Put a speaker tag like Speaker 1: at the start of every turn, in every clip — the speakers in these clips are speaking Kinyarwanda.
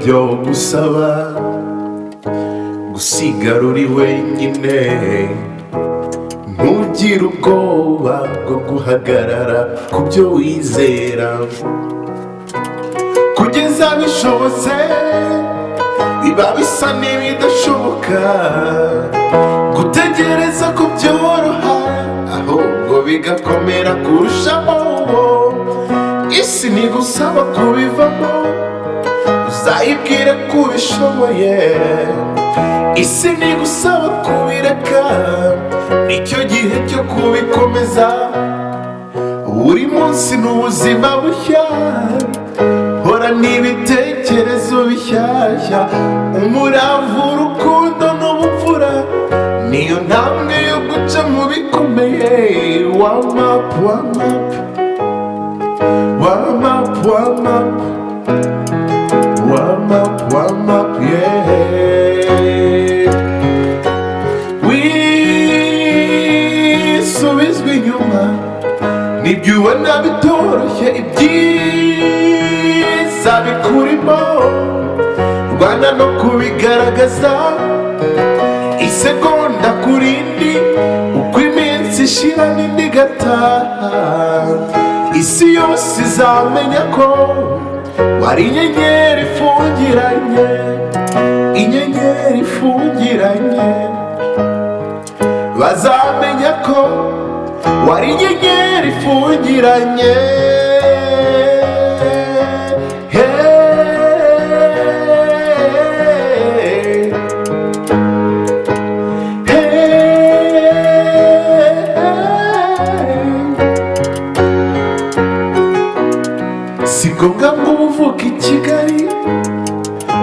Speaker 1: byo gusaba gusigara uri wenyine, ntugire ubwoba bwo guhagarara ku byo wizera, kugeza bishobotse biba bisa n'ibidashoboka, gutegereza ko byoroha ahubwo bigakomera kurushaho. Isi ntigusaba kubivamo, uzayibwire ko ubishoboye. Isi ntigusaba kubireka, nicyo gihe cyo kubikomeza. Buri munsi ni ubuzima bushya, hora n'ibitekerezo bishyashya, umurava, urukundo n'ubupfura niyo ntambwe yo guca mu bikomeye. Warm up, warm up, warm up, warm up, warm up, warm up, yeah. Wisubizwa inyuma nibyo ubona bitoroshye, ibyiza bikurimo, rwana no kubigaragaza isegonda ku rindi, uko iminsi ishira n'indi igataha. Isi yose izamenya ko wari inyenyeri ifungiranye, inyenyeri ifungiranye. Bazamenya ko wari inyenyeri ifungiranye. Si ngombwa ngo uvuke i Kigali,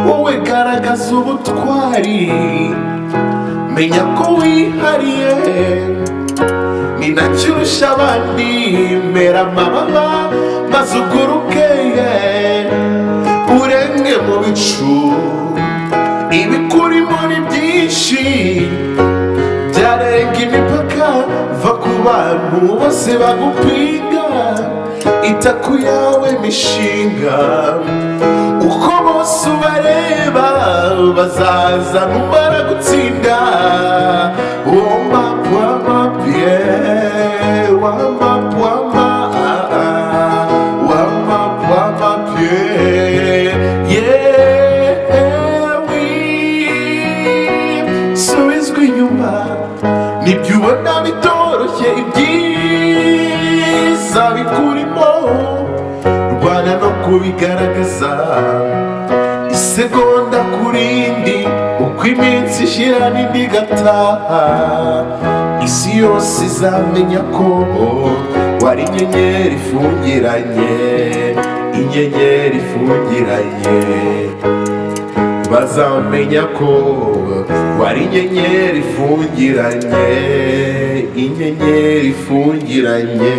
Speaker 1: wowe garagaza ubutwari, menya ko wihariye, ni nacyo urusha abandi. Mera amababa maze uguruke, urenge mu bicu, ibikurimo ni byinshi byarenga imipaka. Va ku bantu bose bagupinga, ita ku yawe mishinga, uko bose ubareba bazaza numara gutsinda. Warm up, warm up, yeah. Warm up, warm up, warm up, warm up, yeah. Yeah, wisubizwa inyuma nibyo ubona bitoroshye, ibyiza bikurimo, rwana no kubigaragaza isegonda ku rindi, uko iminsi ishira n'indi igataha. Isi yose izamenya ko wari inyenyeri ifungiranye, inyenyeri ifungiranye. Bazamenya ko wari inyenyeri ifungiranye, inyenyeri ifungiranye.